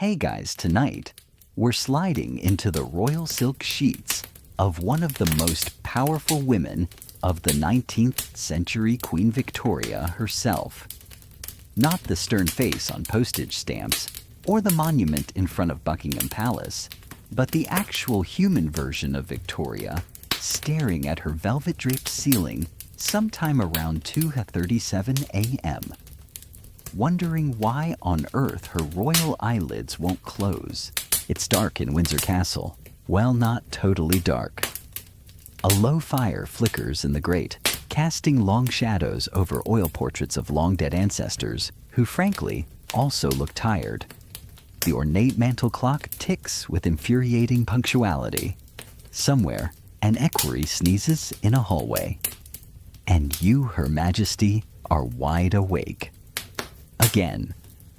Hey guys, tonight we're sliding into the royal silk sheets of one of the most powerful women of the 19th century, Queen Victoria herself. Not the stern face on postage stamps or the monument in front of Buckingham Palace, but the actual human version of Victoria staring at her velvet-draped ceiling sometime around 2:37 a.m., wondering why on earth her royal eyelids won't close. It's dark in Windsor Castle. Well, not totally dark. A low fire flickers in the grate, casting long shadows over oil portraits of long-dead ancestors who, frankly, also look tired. The ornate mantel clock ticks with infuriating punctuality. Somewhere, an equerry sneezes in a hallway. And you, Her Majesty, are wide awake. Again,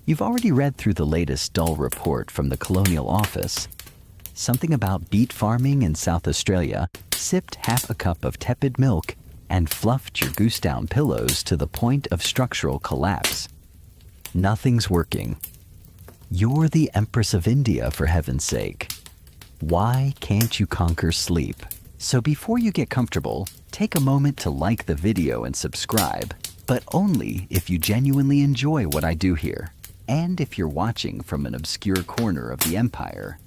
you've already read through the latest dull report from the Colonial Office. Something about beet farming in South Australia, sipped half a cup of tepid milk, and fluffed your goose-down pillows to the point of structural collapse. Nothing's working. You're the Empress of India, for heaven's sake. Why can't you conquer sleep? So before you get comfortable, take a moment to like the video and subscribe, but only if you genuinely enjoy what I do here, and if you're watching from an obscure corner of the empire,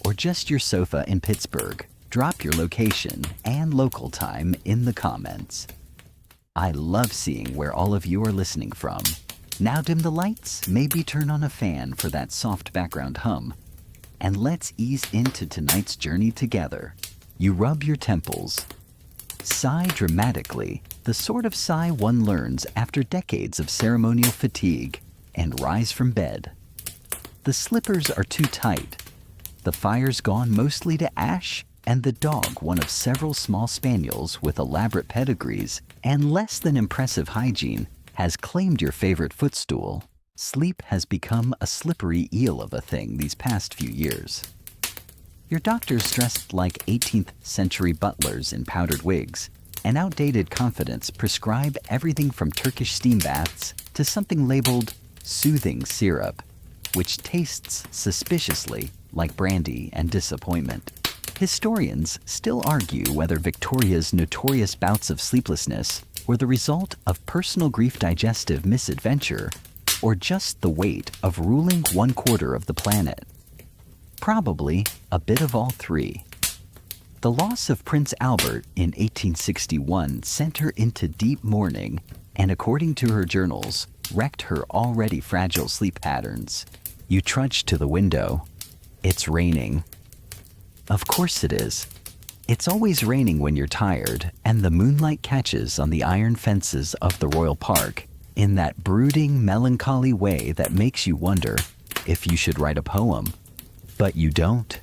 or just your sofa in Pittsburgh. Drop your location and local time in the comments. I love seeing where all of you are listening from. Now dim the lights, maybe turn on a fan for that soft background hum, and let's ease into tonight's journey together. You rub your temples. Sigh dramatically, the sort of sigh one learns after decades of ceremonial fatigue, and rise from bed. The slippers are too tight. The fire's gone mostly to ash, and the dog, one of several small spaniels with elaborate pedigrees and less than impressive hygiene, has claimed your favorite footstool. Sleep has become a slippery eel of a thing these past few years. Your doctors dressed like 18th century butlers in powdered wigs, and outdated confidence prescribe everything from Turkish steam baths to something labeled soothing syrup, which tastes suspiciously like brandy and disappointment. Historians still argue whether Victoria's notorious bouts of sleeplessness were the result of personal grief digestive misadventure or just the weight of ruling 1/4 of the planet. Probably a bit of all three. The loss of Prince Albert in 1861 sent her into deep mourning and, according to her journals, wrecked her already fragile sleep patterns. You trudge to the window. It's raining. Of course it is. It's always raining when you're tired, and the moonlight catches on the iron fences of the Royal Park in that brooding, melancholy way that makes you wonder if you should write a poem. But you don't.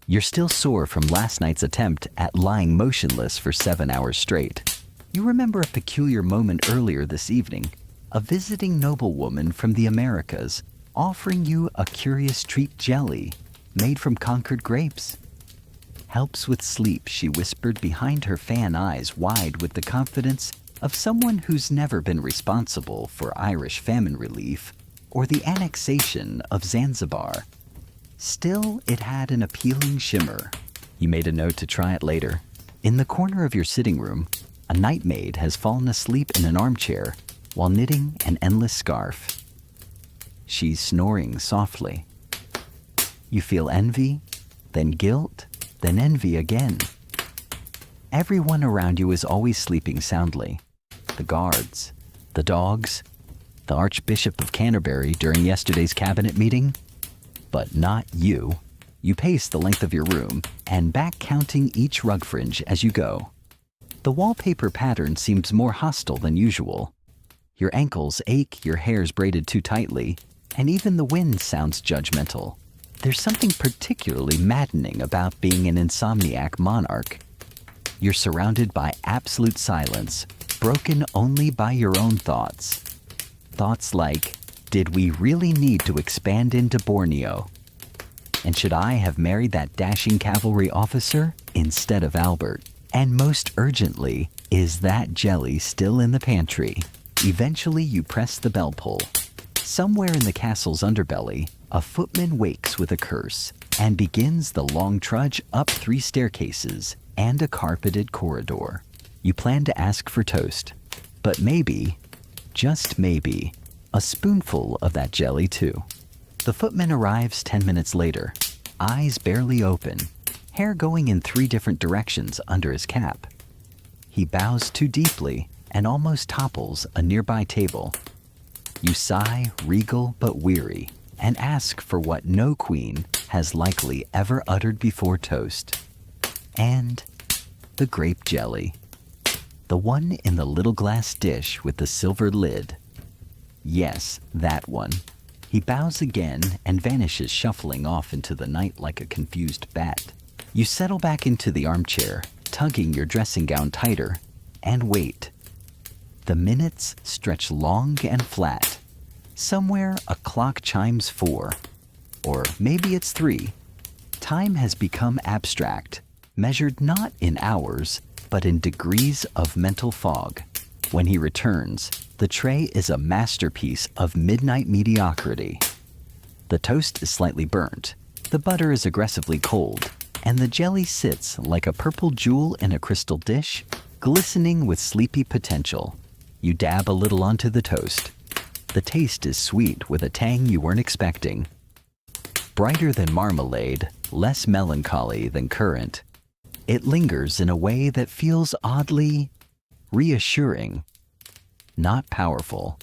You're still sore from last night's attempt at lying motionless for 7 hours straight. You remember a peculiar moment earlier this evening, a visiting noblewoman from the Americas offering you a curious treat jelly made from Concord grapes. Helps with sleep, she whispered behind her fan eyes wide with the confidence of someone who's never been responsible for Irish famine relief or the annexation of Zanzibar. Still, it had an appealing shimmer. You made a note to try it later. In the corner of your sitting room, a night maid has fallen asleep in an armchair while knitting an endless scarf. She's snoring softly. You feel envy, then guilt, then envy again. Everyone around you is always sleeping soundly. The guards, the dogs, the Archbishop of Canterbury during yesterday's cabinet meeting. But not you. You pace the length of your room and back counting each rug fringe as you go. The wallpaper pattern seems more hostile than usual. Your ankles ache, your hair's braided too tightly, and even the wind sounds judgmental. There's something particularly maddening about being an insomniac monarch. You're surrounded by absolute silence, broken only by your own thoughts. Thoughts like, did we really need to expand into Borneo? And should I have married that dashing cavalry officer instead of Albert? And most urgently, is that jelly still in the pantry? Eventually, you press the bell pull. Somewhere in the castle's underbelly, A footman wakes with a curse and begins the long trudge up 3 staircases and a carpeted corridor. You plan to ask for toast, but maybe, just maybe, a spoonful of that jelly too. The footman arrives 10 minutes later, eyes barely open, hair going in 3 different directions under his cap. He bows too deeply and almost topples a nearby table. You sigh, regal but weary, and ask for what no queen has likely ever uttered before toast. And the grape jelly. The one in the little glass dish with the silver lid. Yes, that one. He bows again and vanishes, shuffling off into the night like a confused bat. You settle back into the armchair, tugging your dressing gown tighter, and wait. The minutes stretch long and flat. Somewhere a clock chimes 4, or maybe it's 3. Time has become abstract, measured not in hours, but in degrees of mental fog. When he returns, the tray is a masterpiece of midnight mediocrity. The toast is slightly burnt, the butter is aggressively cold, and the jelly sits like a purple jewel in a crystal dish, glistening with sleepy potential. You dab a little onto the toast. The taste is sweet with a tang you weren't expecting. Brighter than marmalade, less melancholy than currant. It lingers in a way that feels oddly reassuring. Not powerful,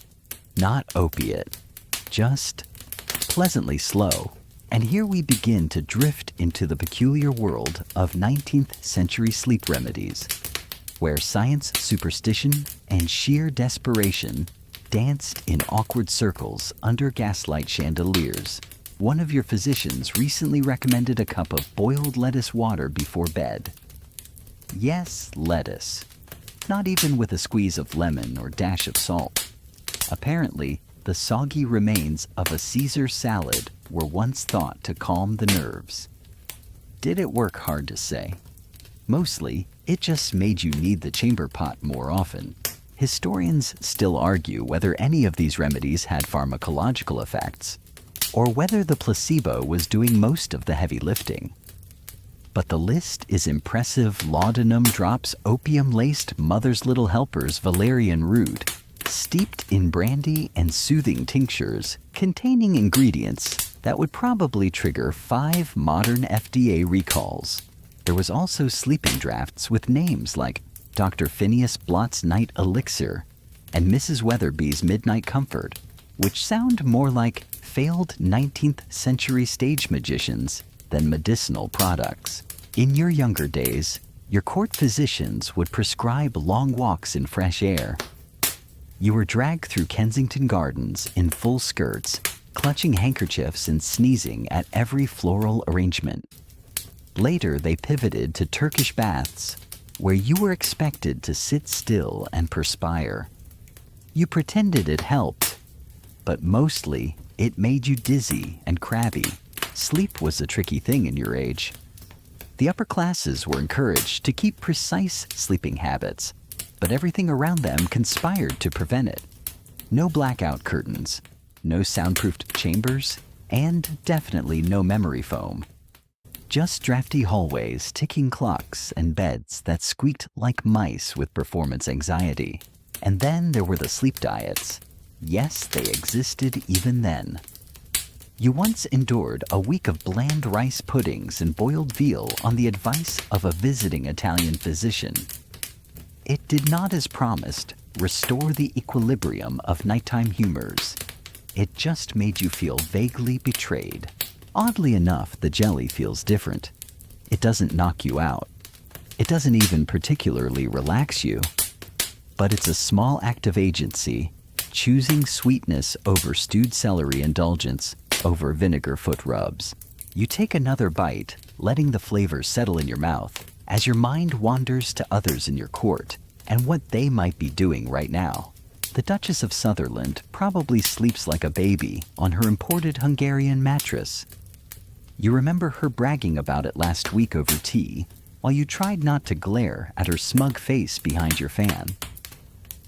not opiate, just pleasantly slow. And here we begin to drift into the peculiar world of 19th century sleep remedies, where science, superstition, and sheer desperation danced in awkward circles under gaslight chandeliers. One of your physicians recently recommended a cup of boiled lettuce water before bed. Yes, lettuce. Not even with a squeeze of lemon or dash of salt. Apparently, the soggy remains of a Caesar salad were once thought to calm the nerves. Did it work? Hard to say. Mostly, it just made you need the chamber pot more often. Historians still argue whether any of these remedies had pharmacological effects, or whether the placebo was doing most of the heavy lifting. But the list is impressive. Laudanum drops, opium-laced mother's little helpers, valerian root, steeped in brandy, and soothing tinctures containing ingredients that would probably trigger 5 modern FDA recalls. There was also sleeping drafts with names like Dr. Phineas Blott's Night Elixir and Mrs. Weatherby's Midnight Comfort, which sound more like failed 19th century stage magicians than medicinal products. In your younger days, your court physicians would prescribe long walks in fresh air. You were dragged through Kensington Gardens in full skirts, clutching handkerchiefs and sneezing at every floral arrangement. Later, they pivoted to Turkish baths, where you were expected to sit still and perspire. You pretended it helped, but mostly it made you dizzy and crabby. Sleep was a tricky thing in your age. The upper classes were encouraged to keep precise sleeping habits, but everything around them conspired to prevent it. No blackout curtains, no soundproofed chambers, and definitely no memory foam. Just drafty hallways, ticking clocks, and beds that squeaked like mice with performance anxiety. And then there were the sleep diets. Yes, they existed even then. You once endured a week of bland rice puddings and boiled veal on the advice of a visiting Italian physician. It did not, as promised, restore the equilibrium of nighttime humors. It just made you feel vaguely betrayed. Oddly enough, the jelly feels different. It doesn't knock you out. It doesn't even particularly relax you. But it's a small act of agency, choosing sweetness over stewed celery indulgence over vinegar foot rubs. You take another bite, letting the flavor settle in your mouth as your mind wanders to others in your court and what they might be doing right now. The Duchess of Sutherland probably sleeps like a baby on her imported Hungarian mattress. You remember her bragging about it last week over tea, while you tried not to glare at her smug face behind your fan.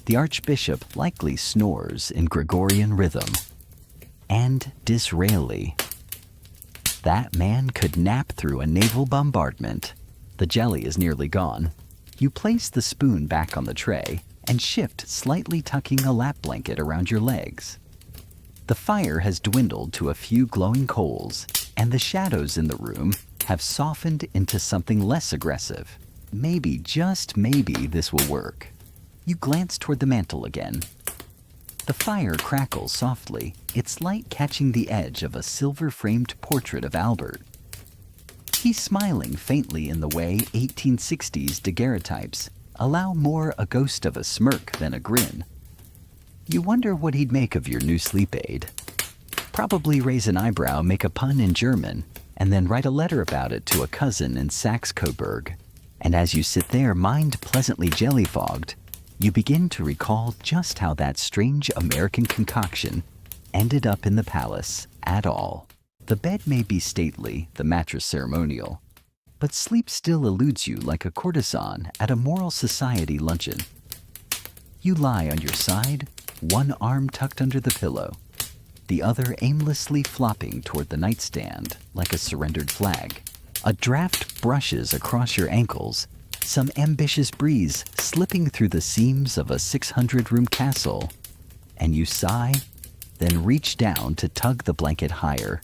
The Archbishop likely snores in Gregorian rhythm. And Disraeli, That man could nap through a naval bombardment. The jelly is nearly gone. You place the spoon back on the tray and shift, slightly tucking a lap blanket around your legs. The fire has dwindled to a few glowing coals, and the shadows in the room have softened into something less aggressive. Maybe, just maybe, this will work. You glance toward the mantel again. The fire crackles softly, its light catching the edge of a silver-framed portrait of Albert. He's smiling faintly in the way 1860s daguerreotypes allow more a ghost of a smirk than a grin. You wonder what he'd make of your new sleep aid. Probably raise an eyebrow, make a pun in German, and then write a letter about it to a cousin in Saxe-Coburg. And as you sit there, mind pleasantly jelly-fogged, you begin to recall just how that strange American concoction ended up in the palace at all. The bed may be stately, the mattress ceremonial, but sleep still eludes you like a courtesan at a moral society luncheon. You lie on your side, one arm tucked under the pillow, the other aimlessly flopping toward the nightstand like a surrendered flag. A draft brushes across your ankles, some ambitious breeze slipping through the seams of a 600-room castle, and you sigh, then reach down to tug the blanket higher.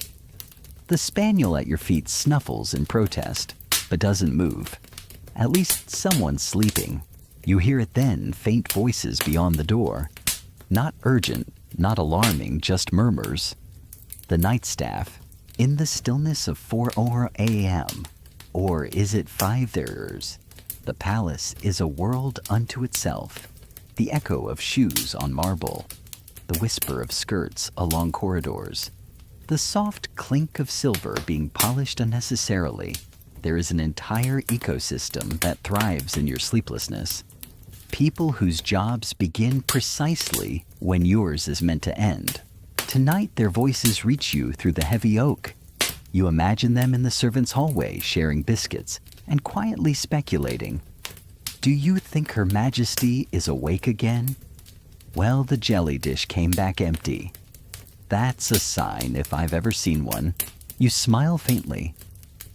The spaniel at your feet snuffles in protest, but doesn't move. At least someone's sleeping. You hear it then, faint voices beyond the door. Not urgent, not alarming, just murmurs. The night staff, in the stillness of 4 a.m. Or is it 5 there's? The palace is a world unto itself. The echo of shoes on marble. The whisper of skirts along corridors. The soft clink of silver being polished unnecessarily. There is an entire ecosystem that thrives in your sleeplessness. People whose jobs begin precisely when yours is meant to end. Tonight their voices reach you through the heavy oak. You imagine them in the servants' hallway sharing biscuits and quietly speculating. Do you think Her Majesty is awake again? Well, the jelly dish came back empty. That's a sign if I've ever seen one. You smile faintly,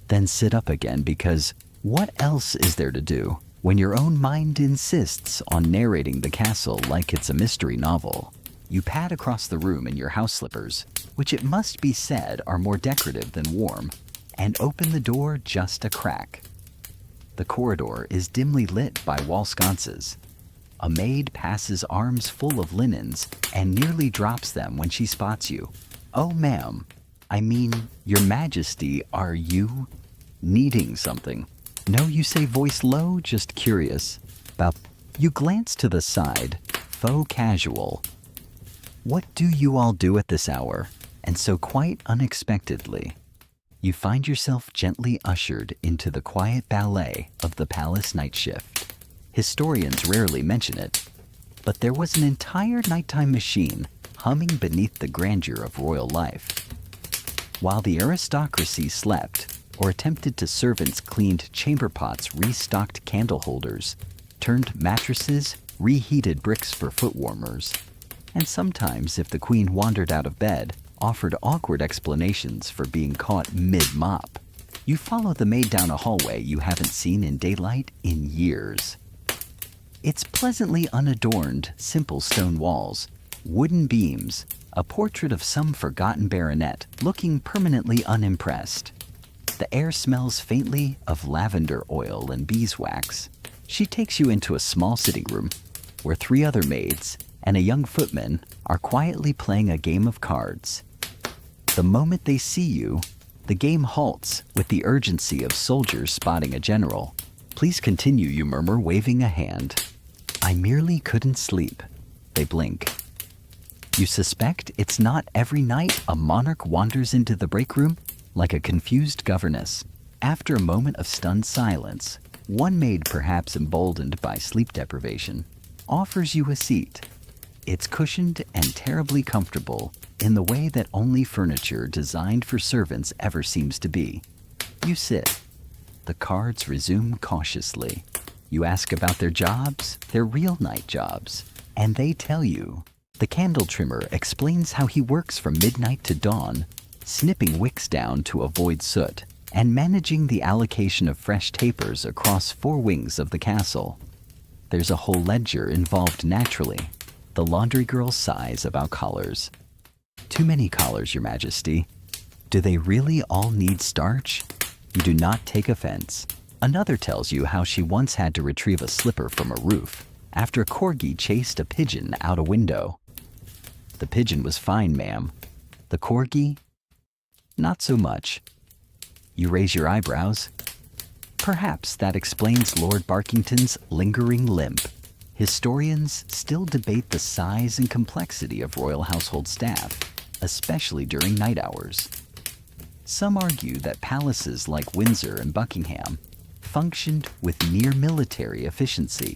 then sit up again because what else is there to do when your own mind insists on narrating the castle like it's a mystery novel? You pad across the room in your house slippers, which it must be said are more decorative than warm, and open the door just a crack. The corridor is dimly lit by wall sconces. A maid passes arms full of linens and nearly drops them when she spots you. Oh, ma'am, I mean, Your Majesty, are you needing something? No, you say, voice low, just curious. You glance to the side, faux casual. What do you all do at this hour? And so quite unexpectedly, you find yourself gently ushered into the quiet ballet of the palace night shift. Historians rarely mention it, but there was an entire nighttime machine humming beneath the grandeur of royal life. While the aristocracy slept, or attempted to, servants cleaned chamber pots, restocked candle holders, turned mattresses, reheated bricks for foot warmers, and sometimes, if the queen wandered out of bed, offered awkward explanations for being caught mid-mop. You follow the maid down a hallway you haven't seen in daylight in years. It's pleasantly unadorned, simple stone walls, wooden beams, a portrait of some forgotten baronet looking permanently unimpressed. The air smells faintly of lavender oil and beeswax. She takes you into a small sitting room where 3 other maids and a young footman are quietly playing a game of cards. The moment they see you, the game halts with the urgency of soldiers spotting a general. Please continue, you murmur, waving a hand. I merely couldn't sleep. They blink. You suspect it's not every night a monarch wanders into the break room like a confused governess. After a moment of stunned silence, one maid, perhaps emboldened by sleep deprivation, offers you a seat. It's cushioned and terribly comfortable in the way that only furniture designed for servants ever seems to be. You sit. The cards resume cautiously. You ask about their jobs, their real night jobs, and they tell you. The candle trimmer explains how he works from midnight to dawn, snipping wicks down to avoid soot, and managing the allocation of fresh tapers across 4 wings of the castle. There's a whole ledger involved naturally. The laundry girl sighs about collars. Too many collars, Your Majesty. Do they really all need starch? You do not take offense. Another tells you how she once had to retrieve a slipper from a roof after a corgi chased a pigeon out a window. The pigeon was fine, ma'am. The corgi? Not so much. You raise your eyebrows. Perhaps that explains Lord Barkington's lingering limp. Historians still debate the size and complexity of royal household staff, especially during night hours. Some argue that palaces like Windsor and Buckingham functioned with near military efficiency.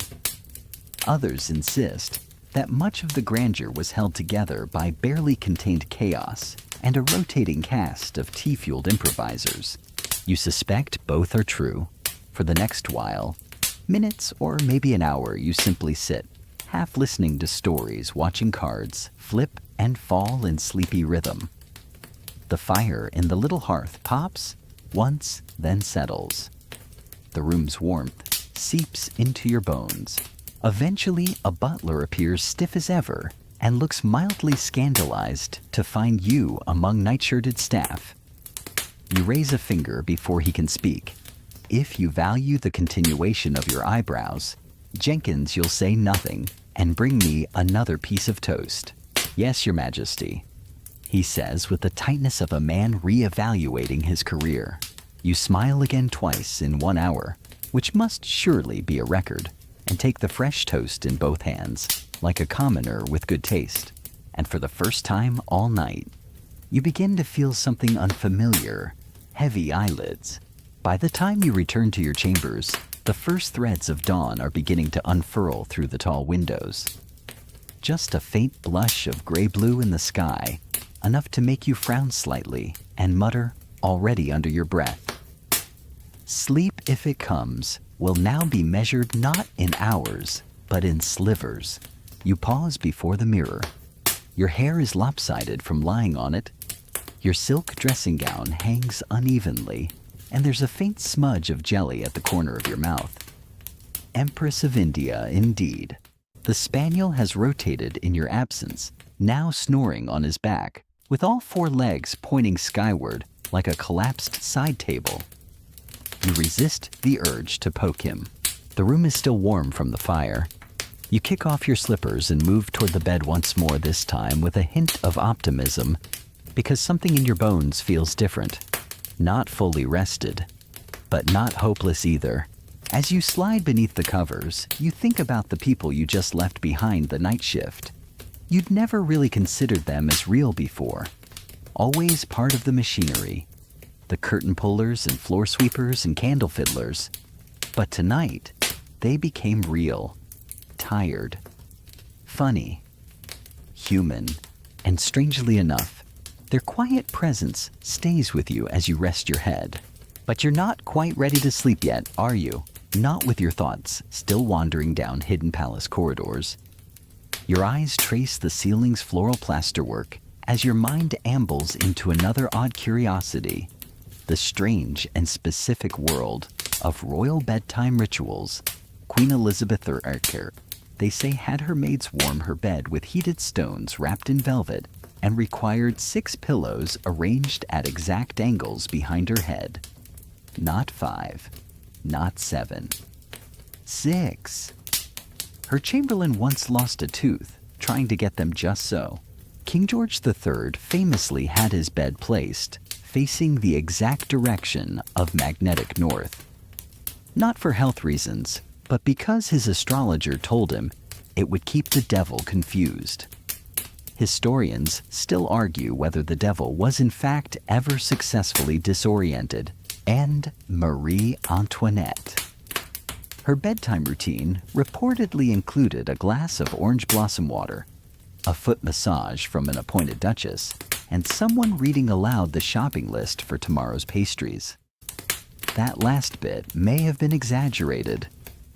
Others insist that much of the grandeur was held together by barely contained chaos and a rotating cast of tea-fueled improvisers. You suspect both are true. For the next while, minutes or maybe an hour, you simply sit, half listening to stories, watching cards, flip and fall in sleepy rhythm. The fire in the little hearth pops once, then settles. The room's warmth seeps into your bones. Eventually, a butler appears stiff as ever and looks mildly scandalized to find you among nightshirted staff. You raise a finger before he can speak. If you value the continuation of your eyebrows, Jenkins, you'll say nothing and bring me another piece of toast. Yes, Your Majesty, he says with the tightness of a man re-evaluating his career. You smile again twice in 1 hour, which must surely be a record, and take the fresh toast in both hands, like a commoner with good taste. And for the first time all night, you begin to feel something unfamiliar, heavy eyelids. By the time you return to your chambers, the first threads of dawn are beginning to unfurl through the tall windows. Just a faint blush of gray-blue in the sky, enough to make you frown slightly and mutter, already under your breath. Sleep, if it comes, will now be measured not in hours, but in slivers. You pause before the mirror. Your hair is lopsided from lying on it. Your silk dressing gown hangs unevenly, and there's a faint smudge of jelly at the corner of your mouth. Empress of India, indeed. The spaniel has rotated in your absence, now snoring on his back, with all 4 legs pointing skyward like a collapsed side table. You resist the urge to poke him. The room is still warm from the fire. You kick off your slippers and move toward the bed once more, this time with a hint of optimism, because something in your bones feels different. Not fully rested, but not hopeless either. As you slide beneath the covers, you think about the people you just left behind the night shift. You'd never really considered them as real before. Always part of the machinery. The curtain pullers and floor sweepers and candle fiddlers. But tonight, they became real, tired, funny, human, and strangely enough, their quiet presence stays with you as you rest your head. But you're not quite ready to sleep yet, are you? Not with your thoughts still wandering down hidden palace corridors. Your eyes trace the ceiling's floral plasterwork as your mind ambles into another odd curiosity, the strange and specific world of royal bedtime rituals. Queen Elizabeth II, they say, had her maids warm her bed with heated stones wrapped in velvet and required 6 pillows arranged at exact angles behind her head. Not 5, not 7, 6. Her chamberlain once lost a tooth, trying to get them just so. King George III famously had his bed placed facing the exact direction of magnetic north. Not for health reasons, but because his astrologer told him it would keep the devil confused. Historians still argue whether the devil was in fact ever successfully disoriented. And Marie Antoinette. Her bedtime routine reportedly included a glass of orange blossom water, a foot massage from an appointed duchess, and someone reading aloud the shopping list for tomorrow's pastries. That last bit may have been exaggerated,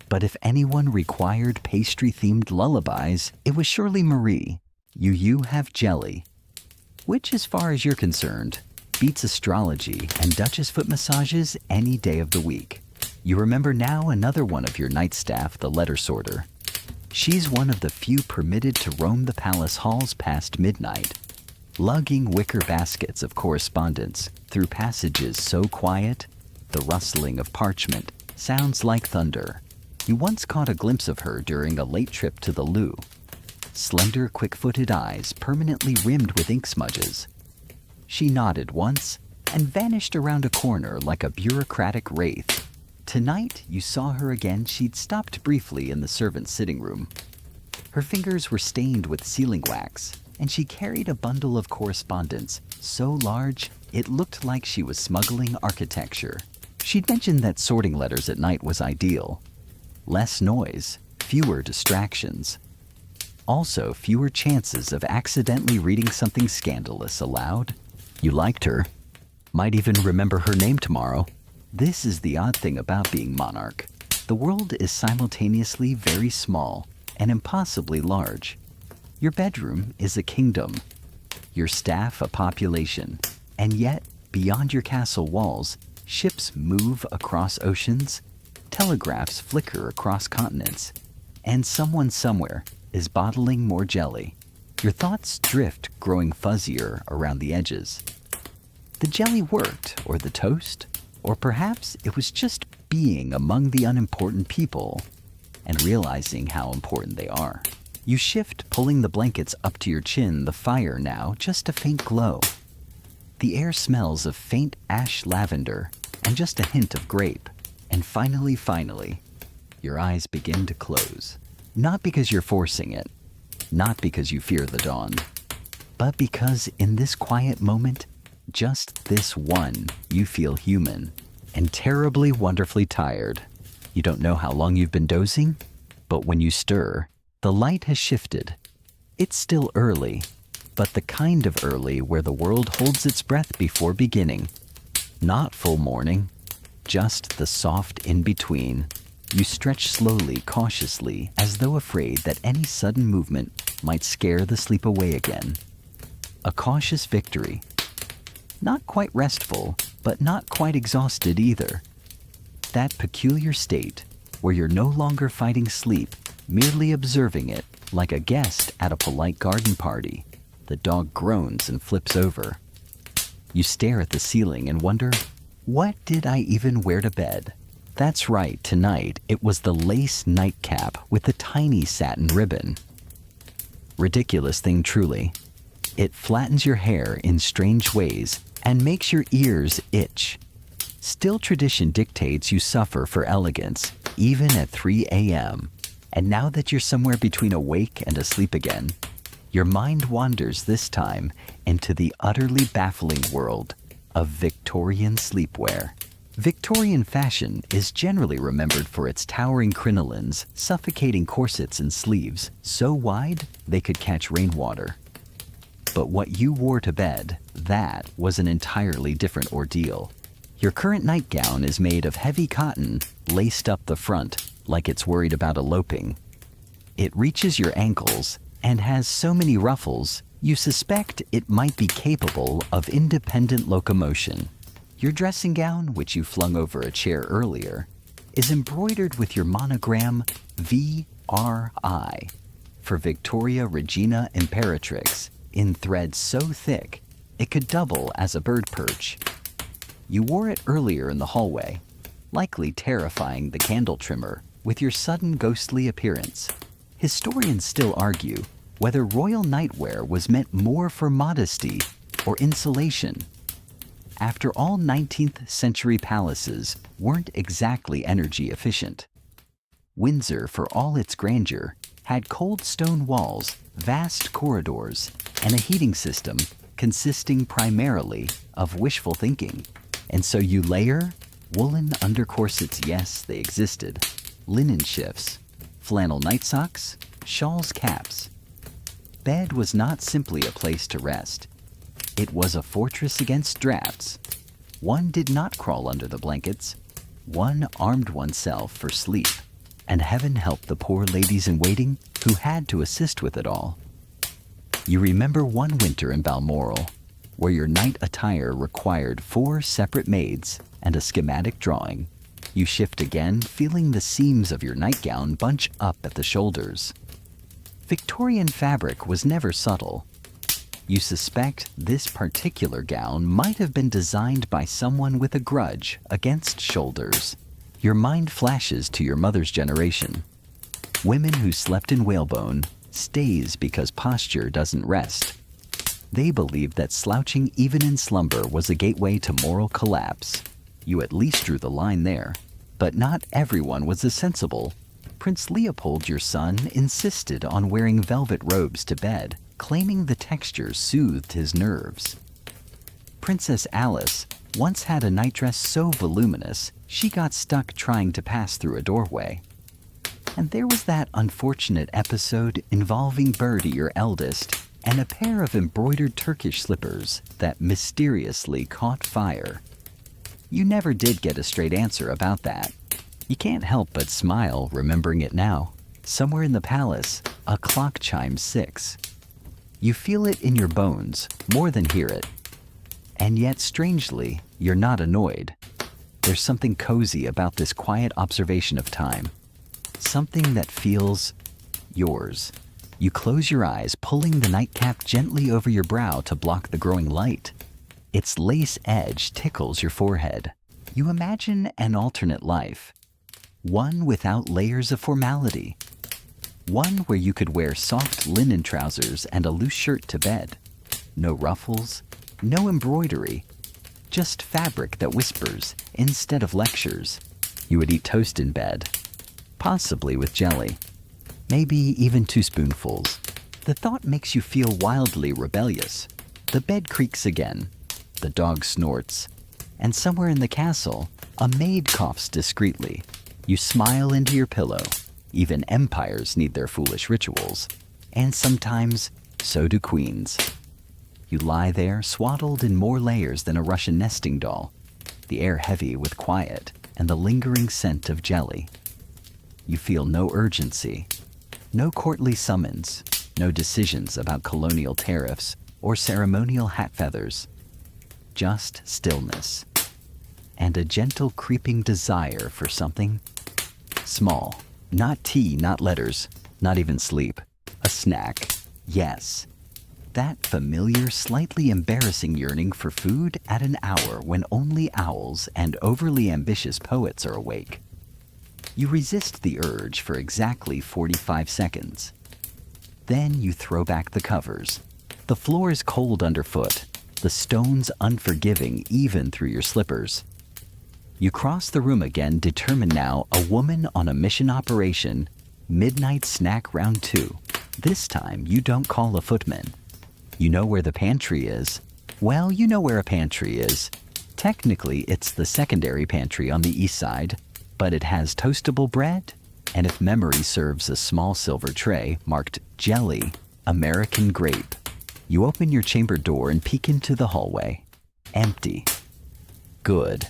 but if anyone required pastry-themed lullabies, it was surely Marie. You have jelly, which, as far as you're concerned, Beats astrology and Duchess foot massages any day of the week. You remember now another one of your night staff, the letter sorter. She's one of the few permitted to roam the palace halls past midnight, lugging wicker baskets of correspondence through passages so quiet, the rustling of parchment sounds like thunder. You once caught a glimpse of her during a late trip to the loo. Slender, quick-footed eyes permanently rimmed with ink smudges. She nodded once and vanished around a corner like a bureaucratic wraith. Tonight, you saw her again. She'd stopped briefly in the servants' sitting room. Her fingers were stained with sealing wax, and she carried a bundle of correspondence so large it looked like she was smuggling architecture. She'd mentioned that sorting letters at night was ideal. Less noise, fewer distractions. Also, fewer chances of accidentally reading something scandalous aloud. You liked her. Might even remember her name tomorrow. This is the odd thing about being monarch. The world is simultaneously very small and impossibly large. Your bedroom is a kingdom, your staff a population, and yet, beyond your castle walls, ships move across oceans, telegraphs flicker across continents, and someone somewhere is bottling more jelly. Your thoughts drift, growing fuzzier around the edges. The jelly worked, or the toast, or perhaps it was just being among the unimportant people and realizing how important they are. You shift, pulling the blankets up to your chin, the fire now just a faint glow. The air smells of faint ash lavender and just a hint of grape. And finally, your eyes begin to close. Not because you're forcing it, not because you fear the dawn, but because in this quiet moment, just this one, you feel human and terribly wonderfully tired. You don't know how long you've been dozing, but when you stir, the light has shifted. It's still early, but the kind of early where the world holds its breath before beginning. Not full morning, just the soft in-between. You stretch slowly, cautiously, as though afraid that any sudden movement might scare the sleep away again. A cautious victory. Not quite restful, but not quite exhausted either. That peculiar state where you're no longer fighting sleep, merely observing it like a guest at a polite garden party. The dog groans and flips over. You stare at the ceiling and wonder, what did I even wear to bed? That's right, tonight it was the lace nightcap with the tiny satin ribbon. Ridiculous thing truly. It flattens your hair in strange ways and makes your ears itch. Still, tradition dictates you suffer for elegance, even at 3 a.m. And now that you're somewhere between awake and asleep again, your mind wanders this time into the utterly baffling world of Victorian sleepwear. Victorian fashion is generally remembered for its towering crinolines, suffocating corsets and sleeves so wide they could catch rainwater. But what you wore to bed, that was an entirely different ordeal. Your current nightgown is made of heavy cotton, laced up the front like it's worried about eloping. It reaches your ankles and has so many ruffles, you suspect it might be capable of independent locomotion. Your dressing gown, which you flung over a chair earlier, is embroidered with your monogram VRI for Victoria Regina Imperatrix in thread so thick it could double as a bird perch. You wore it earlier in the hallway, likely terrifying the candle trimmer with your sudden ghostly appearance. Historians still argue whether royal nightwear was meant more for modesty or insulation. After all, 19th century palaces weren't exactly energy efficient. Windsor, for all its grandeur, had cold stone walls, vast corridors, and a heating system consisting primarily of wishful thinking. And so you layer woolen undercorsets, yes, they existed, linen shifts, flannel night socks, shawls, caps. Bed was not simply a place to rest. It was a fortress against drafts. One did not crawl under the blankets. One armed oneself for sleep. And heaven help the poor ladies in waiting who had to assist with it all. You remember one winter in Balmoral, where your night attire required 4 separate maids and a schematic drawing. You shift again, feeling the seams of your nightgown bunch up at the shoulders. Victorian fabric was never subtle. You suspect this particular gown might have been designed by someone with a grudge against shoulders. Your mind flashes to your mother's generation. Women who slept in whalebone, stays because posture doesn't rest. They believed that slouching even in slumber was a gateway to moral collapse. You at least drew the line there. But not everyone was as sensible. Prince Leopold, your son, insisted on wearing velvet robes to bed, claiming the texture soothed his nerves. Princess Alice once had a nightdress so voluminous she got stuck trying to pass through a doorway. And there was that unfortunate episode involving Bertie, your eldest, and a pair of embroidered Turkish slippers that mysteriously caught fire. You never did get a straight answer about that. You can't help but smile remembering it now. Somewhere in the palace, a clock chimes 6. You feel it in your bones more than hear it. And yet, strangely, you're not annoyed. There's something cozy about this quiet observation of time. Something that feels yours. You close your eyes, pulling the nightcap gently over your brow to block the growing light. Its lace edge tickles your forehead. You imagine an alternate life. One without layers of formality. One where you could wear soft linen trousers and a loose shirt to bed. No ruffles, no embroidery. Just fabric that whispers instead of lectures. You would eat toast in bed, possibly with jelly. Maybe even 2 spoonfuls. The thought makes you feel wildly rebellious. The bed creaks again. The dog snorts. And somewhere in the castle, a maid coughs discreetly. You smile into your pillow. Even empires need their foolish rituals. And sometimes, so do queens. You lie there, swaddled in more layers than a Russian nesting doll. The air heavy with quiet and the lingering scent of jelly. You feel no urgency. No courtly summons, no decisions about colonial tariffs or ceremonial hat feathers. Just stillness. And a gentle creeping desire for something small. Not tea, not letters, not even sleep. A snack. Yes. That familiar, slightly embarrassing yearning for food at an hour when only owls and overly ambitious poets are awake. You resist the urge for exactly 45 seconds. Then you throw back the covers. The floor is cold underfoot, the stones unforgiving even through your slippers. You cross the room again, determined now, a woman on a mission operation, midnight snack round 2. This time you don't call a footman. You know where the pantry is. Well, you know where a pantry is. Technically, it's the secondary pantry on the east side, but it has toastable bread, and if memory serves, a small silver tray marked jelly, American grape. You open your chamber door and peek into the hallway. Empty. Good.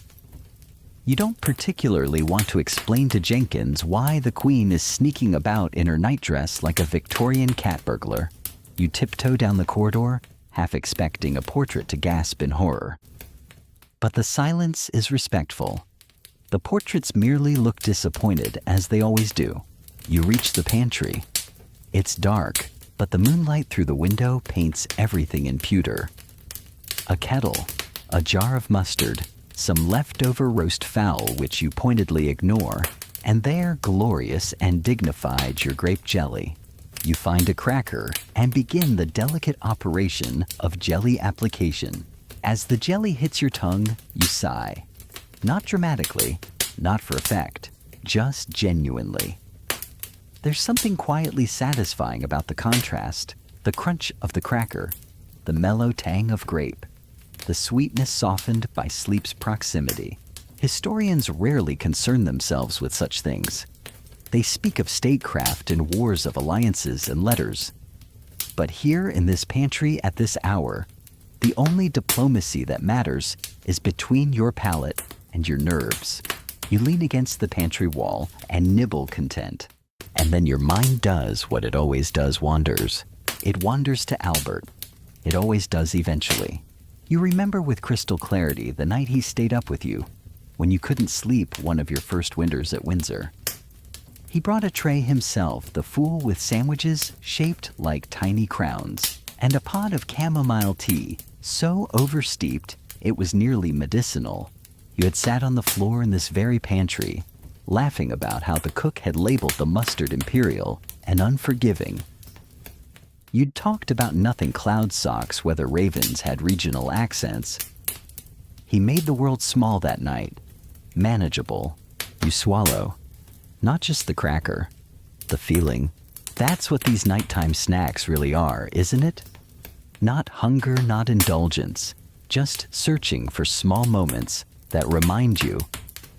You don't particularly want to explain to Jenkins why the Queen is sneaking about in her nightdress like a Victorian cat burglar. You tiptoe down the corridor, half expecting a portrait to gasp in horror. But the silence is respectful. The portraits merely look disappointed, as they always do. You reach the pantry. It's dark, but the moonlight through the window paints everything in pewter. A kettle, a jar of mustard, some leftover roast fowl which you pointedly ignore, and there, glorious and dignified, your grape jelly. You find a cracker and begin the delicate operation of jelly application. As the jelly hits your tongue, you sigh. Not dramatically, not for effect, just genuinely. There's something quietly satisfying about the contrast, the crunch of the cracker, the mellow tang of grape, the sweetness softened by sleep's proximity. Historians rarely concern themselves with such things. They speak of statecraft and wars of alliances and letters. But here in this pantry at this hour, the only diplomacy that matters is between your palate and your nerves. You lean against the pantry wall and nibble content. And then your mind does what it always does, wanders. It wanders to Albert. It always does eventually. You remember with crystal clarity the night he stayed up with you, when you couldn't sleep one of your first winters at Windsor. He brought a tray himself, the fool with sandwiches shaped like tiny crowns, and a pot of chamomile tea, so oversteeped it was nearly medicinal. You had sat on the floor in this very pantry, laughing about how the cook had labeled the mustard imperial and unforgiving. You'd talked about nothing cloud socks whether ravens had regional accents. He made the world small that night, manageable. You swallow. Not just the cracker, the feeling. That's what these nighttime snacks really are, isn't it? Not hunger, not indulgence, just searching for small moments that remind you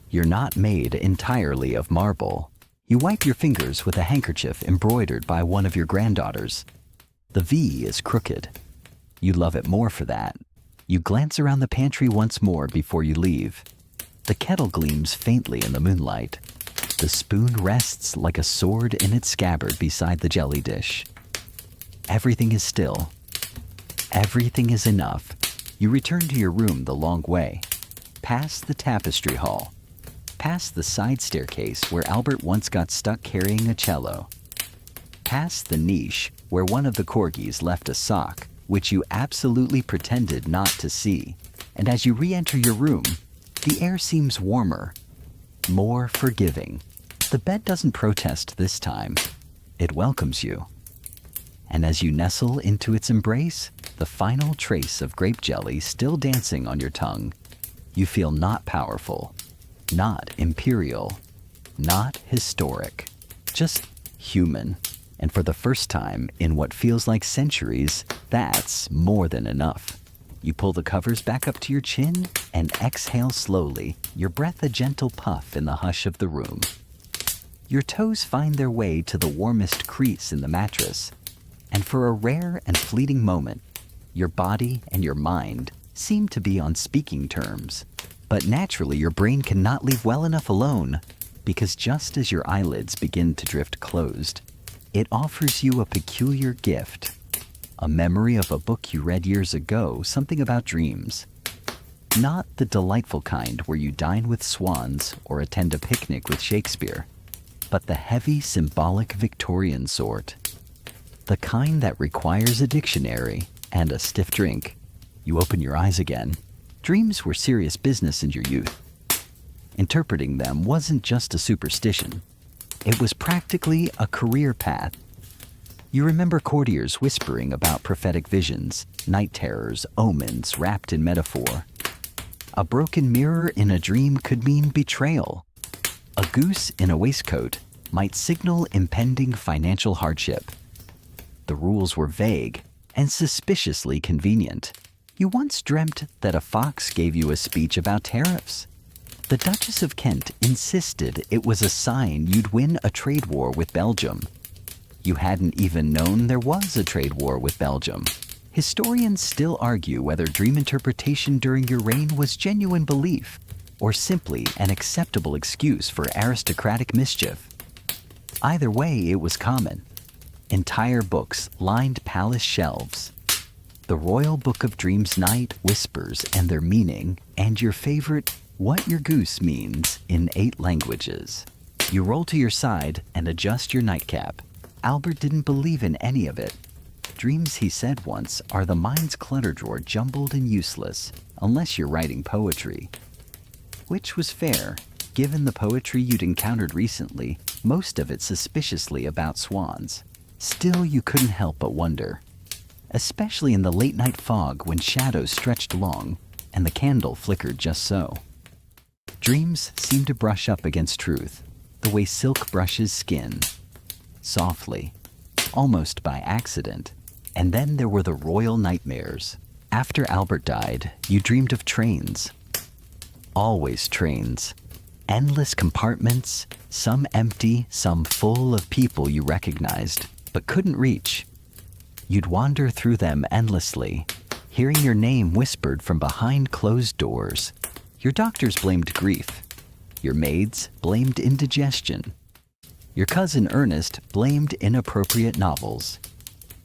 you're not made entirely of marble. You wipe your fingers with a handkerchief embroidered by one of your granddaughters. The V is crooked. You love it more for that. You glance around the pantry once more before you leave. The kettle gleams faintly in the moonlight. The spoon rests like a sword in its scabbard beside the jelly dish. Everything is still. Everything is enough. You return to your room the long way, past the tapestry hall, past the side staircase where Albert once got stuck carrying a cello, past the niche where one of the corgis left a sock, which you absolutely pretended not to see. And as you re-enter your room, the air seems warmer, more forgiving. The bed doesn't protest this time. It welcomes you. And as you nestle into its embrace, the final trace of grape jelly still dancing on your tongue, you feel not powerful, not imperial, not historic, just human. And for the first time in what feels like centuries, that's more than enough. You pull the covers back up to your chin and exhale slowly, your breath a gentle puff in the hush of the room. Your toes find their way to the warmest crease in the mattress, and for a rare and fleeting moment, your body and your mind seem to be on speaking terms. But naturally, your brain cannot leave well enough alone, because just as your eyelids begin to drift closed, it offers you a peculiar gift. A memory of a book you read years ago, something about dreams. Not the delightful kind where you dine with swans or attend a picnic with Shakespeare, but the heavy, symbolic Victorian sort. The kind that requires a dictionary and a stiff drink. You open your eyes again. Dreams were serious business in your youth. Interpreting them wasn't just a superstition. It was practically a career path. You remember courtiers whispering about prophetic visions, night terrors, omens wrapped in metaphor. A broken mirror in a dream could mean betrayal. A goose in a waistcoat might signal impending financial hardship. The rules were vague and suspiciously convenient. You once dreamt that a fox gave you a speech about tariffs. The Duchess of Kent insisted it was a sign you'd win a trade war with Belgium. You hadn't even known there was a trade war with Belgium. Historians still argue whether dream interpretation during your reign was genuine belief or simply an acceptable excuse for aristocratic mischief. Either way, it was common. Entire books lined palace shelves. The Royal Book of Dreams Night whispers and their meaning, and your favorite What Your Goose Means in 8 languages. You roll to your side and adjust your nightcap. Albert didn't believe in any of it. Dreams, he said once, are the mind's clutter drawer, jumbled and useless, unless you're writing poetry. Which was fair, given the poetry you'd encountered recently, most of it suspiciously about swans. Still, you couldn't help but wonder, especially in the late-night fog when shadows stretched long and the candle flickered just so. Dreams seemed to brush up against truth, the way silk brushes skin, softly, almost by accident. And then there were the royal nightmares. After Albert died, you dreamed of trains. Always trains. Endless compartments, some empty, some full of people you recognized, but couldn't reach. You'd wander through them endlessly, hearing your name whispered from behind closed doors. Your doctors blamed grief. Your maids blamed indigestion. Your cousin Ernest blamed inappropriate novels.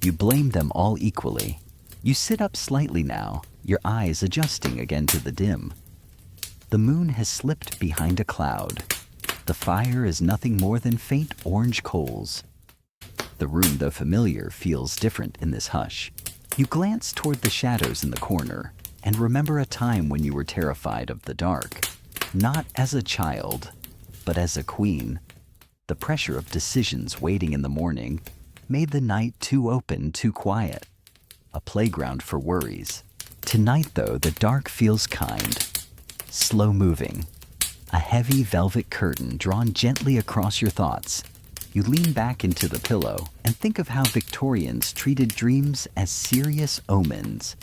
You blamed them all equally. You sit up slightly now, your eyes adjusting again to the dim. The moon has slipped behind a cloud. The fire is nothing more than faint orange coals. The room, though familiar, feels different in this hush. You glance toward the shadows in the corner and remember a time when you were terrified of the dark. Not as a child, but as a queen. The pressure of decisions waiting in the morning made the night too open, too quiet. A playground for worries. Tonight, though, the dark feels kind. Slow-moving. A heavy velvet curtain drawn gently across your thoughts. You lean back into the pillow and think of how Victorians treated dreams as serious omens.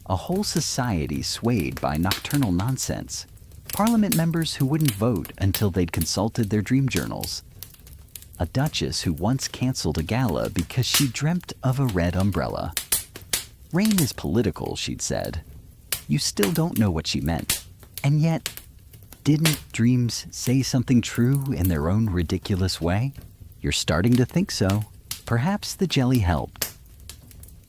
A whole society swayed by nocturnal nonsense. Parliament members who wouldn't vote until they'd consulted their dream journals. A duchess who once canceled a gala because she dreamt of a red umbrella. Rain is political, she'd said. You still don't know what she meant. And yet, didn't dreams say something true in their own ridiculous way? You're starting to think so. Perhaps the jelly helped.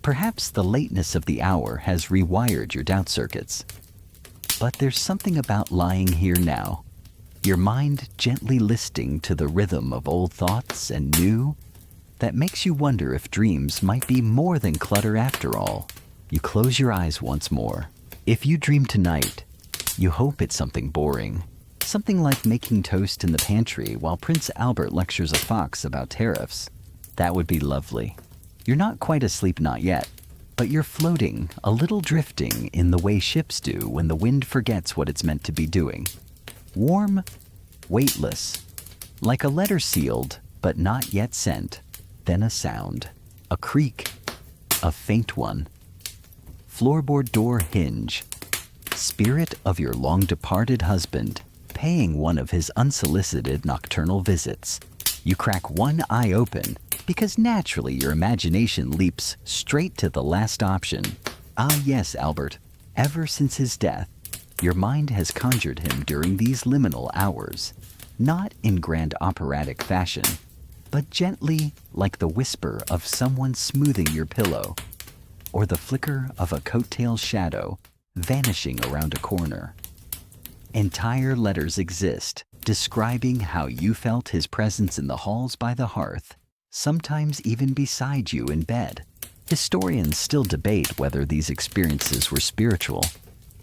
Perhaps the lateness of the hour has rewired your doubt circuits. But there's something about lying here now, your mind gently listening to the rhythm of old thoughts and new, that makes you wonder if dreams might be more than clutter after all. You close your eyes once more. If you dream tonight, you hope it's something boring. Something like making toast in the pantry while Prince Albert lectures a fox about tariffs. That would be lovely. You're not quite asleep, not yet, but you're floating, a little drifting in the way ships do when the wind forgets what it's meant to be doing. Warm, weightless, like a letter sealed but not yet sent. Then a sound, a creak, a faint one. Floorboard door hinge. Spirit of your long-departed husband, paying one of his unsolicited nocturnal visits. You crack one eye open because naturally your imagination leaps straight to the last option. Ah yes, Albert, ever since his death, your mind has conjured him during these liminal hours, not in grand operatic fashion, but gently like the whisper of someone smoothing your pillow, or the flicker of a coattail shadow vanishing around a corner. Entire letters exist describing how you felt his presence in the halls by the hearth, sometimes even beside you in bed. Historians still debate whether these experiences were spiritual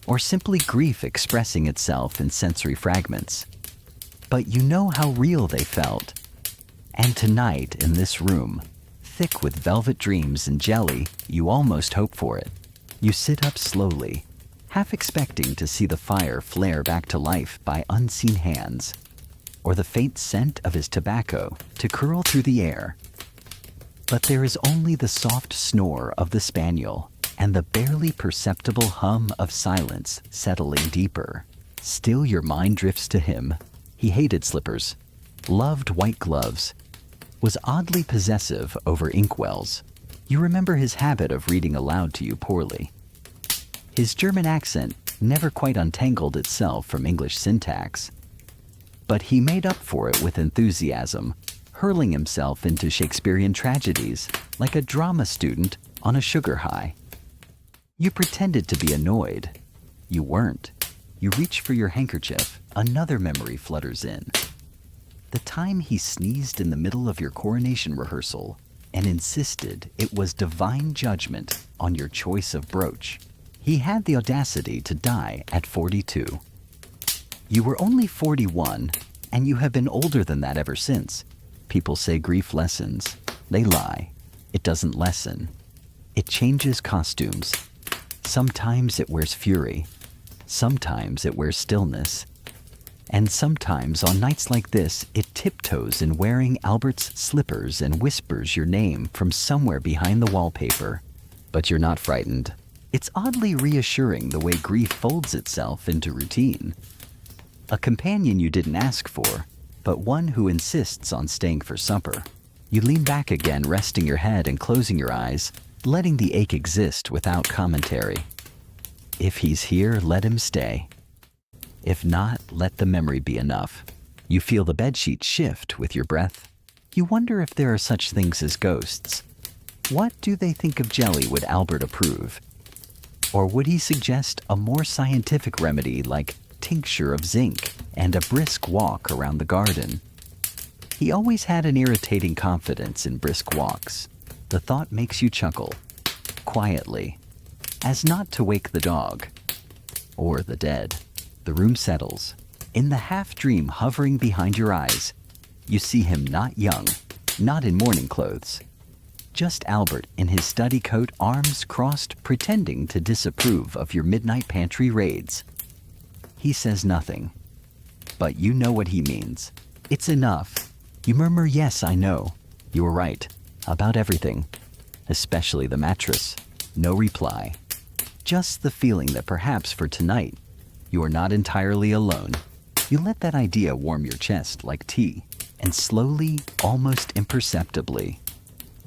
or simply grief expressing itself in sensory fragments. But you know how real they felt. And tonight in this room, thick with velvet dreams and jelly, you almost hope for it. You sit up slowly, half expecting to see the fire flare back to life by unseen hands, or the faint scent of his tobacco to curl through the air. But there is only the soft snore of the spaniel and the barely perceptible hum of silence settling deeper. Still your mind drifts to him. He hated slippers, loved white gloves, was oddly possessive over inkwells. You remember his habit of reading aloud to you poorly. His German accent never quite untangled itself from English syntax. But he made up for it with enthusiasm, hurling himself into Shakespearean tragedies like a drama student on a sugar high. You pretended to be annoyed. You weren't. You reach for your handkerchief. Another memory flutters in. The time he sneezed in the middle of your coronation rehearsal and insisted it was divine judgment on your choice of brooch. He had the audacity to die at 42. You were only 41, and you have been older than that ever since. People say grief lessens. They lie. It doesn't lessen. It changes costumes. Sometimes it wears fury. Sometimes it wears stillness. And sometimes on nights like this, it tiptoes in wearing Albert's slippers and whispers your name from somewhere behind the wallpaper. But you're not frightened. It's oddly reassuring the way grief folds itself into routine. A companion you didn't ask for, but one who insists on staying for supper. You lean back again, resting your head and closing your eyes, letting the ache exist without commentary. If he's here, let him stay. If not, let the memory be enough. You feel the bedsheet shift with your breath. You wonder if there are such things as ghosts. What do they think of jelly would Albert approve? Or would he suggest a more scientific remedy like tincture of zinc and a brisk walk around the garden? He always had an irritating confidence in brisk walks. The thought makes you chuckle, quietly, as not to wake the dog. Or the dead. The room settles. In the half-dream hovering behind your eyes, you see him not young, not in morning clothes. Just Albert in his study coat, arms crossed, pretending to disapprove of your midnight pantry raids. He says nothing, but you know what he means. It's enough. You murmur, yes, I know. You were right. About everything. Especially the mattress. No reply. Just the feeling that perhaps for tonight, you are not entirely alone. You let that idea warm your chest like tea, and slowly, almost imperceptibly,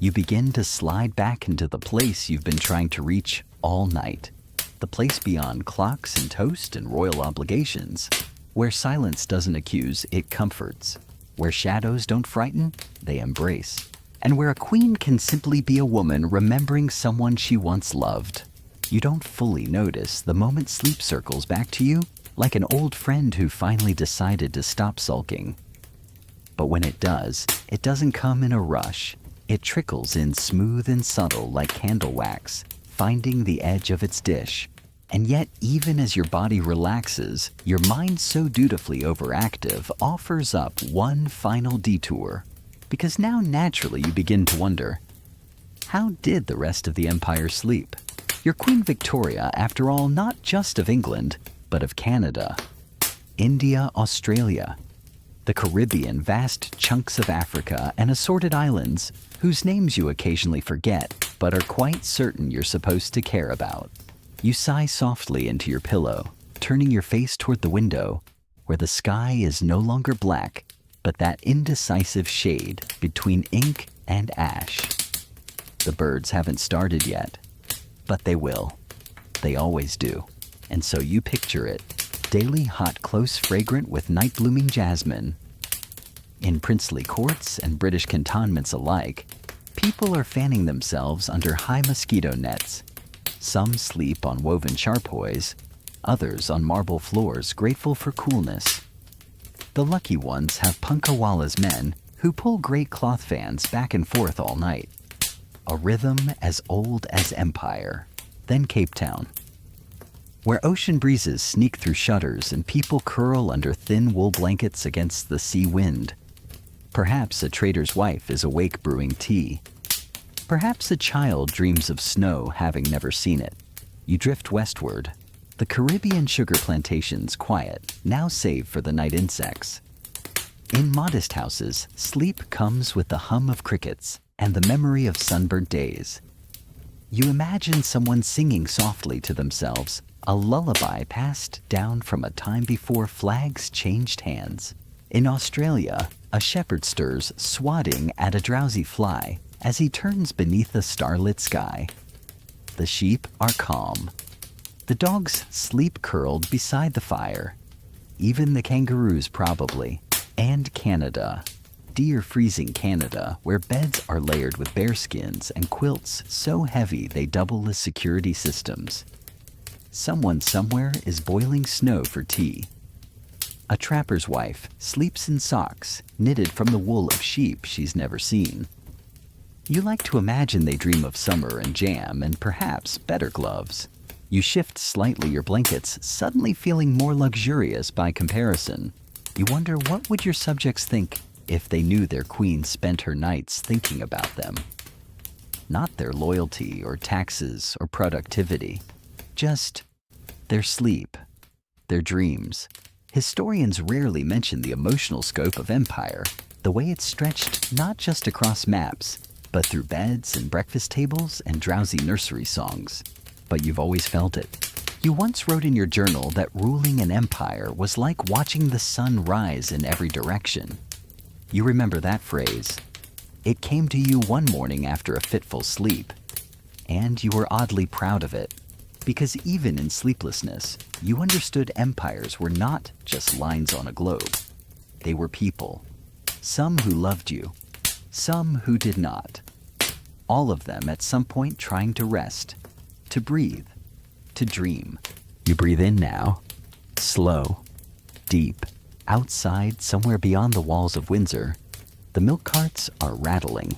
you begin to slide back into the place you've been trying to reach all night. The place beyond clocks and toast and royal obligations, where silence doesn't accuse, it comforts. Where shadows don't frighten, they embrace. And where a queen can simply be a woman remembering someone she once loved. You don't fully notice the moment sleep circles back to you like an old friend who finally decided to stop sulking. But when it does, it doesn't come in a rush. It trickles in smooth and subtle like candle wax, finding the edge of its dish. And yet, even as your body relaxes, your mind so dutifully overactive offers up one final detour. Because now naturally you begin to wonder, how did the rest of the empire sleep? Your Queen Victoria, after all, not just of England, but of Canada, India, Australia, the Caribbean, vast chunks of Africa, and assorted islands whose names you occasionally forget, but are quite certain you're supposed to care about. You sigh softly into your pillow, turning your face toward the window, where the sky is no longer black, but that indecisive shade between ink and ash. The birds haven't started yet, but they will. They always do. And so you picture it, daily hot, close, fragrant with night-blooming jasmine. In princely courts and British cantonments alike, people are fanning themselves under high mosquito nets. Some sleep on woven charpoys, others on marble floors grateful for coolness. The lucky ones have Punkawala's men who pull great cloth fans back and forth all night. A rhythm as old as empire. Then Cape Town, where ocean breezes sneak through shutters and people curl under thin wool blankets against the sea wind. Perhaps a trader's wife is awake brewing tea. Perhaps a child dreams of snow, having never seen it. You drift westward. The Caribbean sugar plantations quiet, now save for the night insects. In modest houses, sleep comes with the hum of crickets and the memory of sunburnt days. You imagine someone singing softly to themselves, a lullaby passed down from a time before flags changed hands. In Australia, a shepherd stirs, swatting at a drowsy fly as he turns beneath a starlit sky. The sheep are calm. The dogs sleep curled beside the fire. Even the kangaroos probably. And Canada. Dear freezing Canada, where beds are layered with bearskins and quilts so heavy they double as security systems. Someone somewhere is boiling snow for tea. A trapper's wife sleeps in socks knitted from the wool of sheep she's never seen. You like to imagine they dream of summer and jam and perhaps better gloves. You shift slightly your blankets, suddenly feeling more luxurious by comparison. You wonder, what would your subjects think if they knew their queen spent her nights thinking about them? Not their loyalty or taxes or productivity, just their sleep, their dreams. Historians rarely mention the emotional scope of empire, the way it stretched not just across maps, but through beds and breakfast tables and drowsy nursery songs. But you've always felt it. You once wrote in your journal that ruling an empire was like watching the sun rise in every direction. You remember that phrase. It came to you one morning after a fitful sleep, and you were oddly proud of it, because even in sleeplessness, you understood empires were not just lines on a globe. They were people, some who loved you, some who did not. All of them at some point trying to rest, to breathe, to dream. You breathe in now, slow, deep. Outside, somewhere beyond the walls of Windsor, the milk carts are rattling.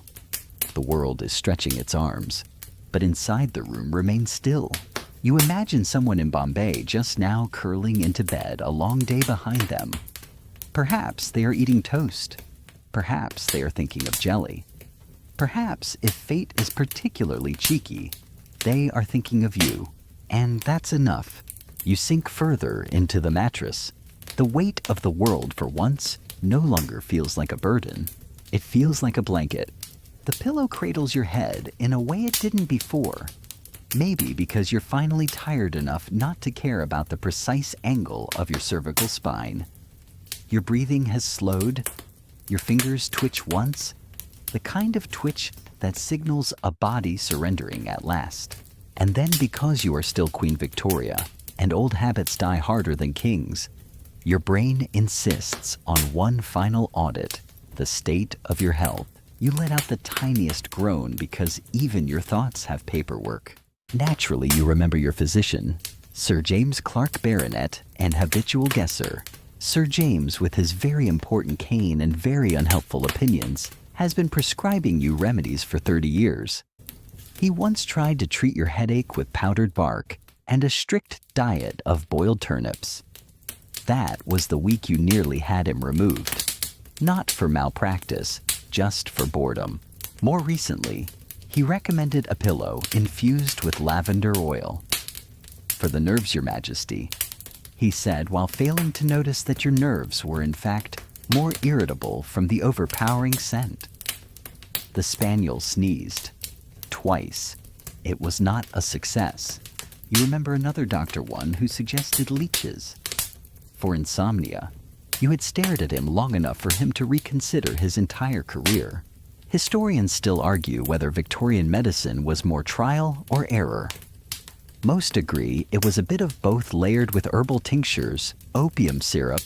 The world is stretching its arms, but inside the room remains still. You imagine someone in Bombay just now curling into bed, a long day behind them. Perhaps they are eating toast. Perhaps they are thinking of jelly. Perhaps, if fate is particularly cheeky, they are thinking of you. And that's enough. You sink further into the mattress. The weight of the world, for once, no longer feels like a burden. It feels like a blanket. The pillow cradles your head in a way it didn't before. Maybe because you're finally tired enough not to care about the precise angle of your cervical spine. Your breathing has slowed. Your fingers twitch once. The kind of twitch that signals a body surrendering at last. And then, because you are still Queen Victoria, and old habits die harder than kings, your brain insists on one final audit, the state of your health. You let out the tiniest groan because even your thoughts have paperwork. Naturally, you remember your physician, Sir James Clark Baronet, an habitual guesser. Sir James, with his very important cane and very unhelpful opinions, has been prescribing you remedies for 30 years. He once tried to treat your headache with powdered bark and a strict diet of boiled turnips. That was the week you nearly had him removed. Not for malpractice, just for boredom. More recently, he recommended a pillow infused with lavender oil. For the nerves, Your Majesty, he said, while failing to notice that your nerves were in fact more irritable from the overpowering scent. The spaniel sneezed. Twice. It was not a success. You remember another Dr. One who suggested leeches. For insomnia, you had stared at him long enough for him to reconsider his entire career. Historians still argue whether Victorian medicine was more trial or error. Most agree it was a bit of both, layered with herbal tinctures, opium syrup,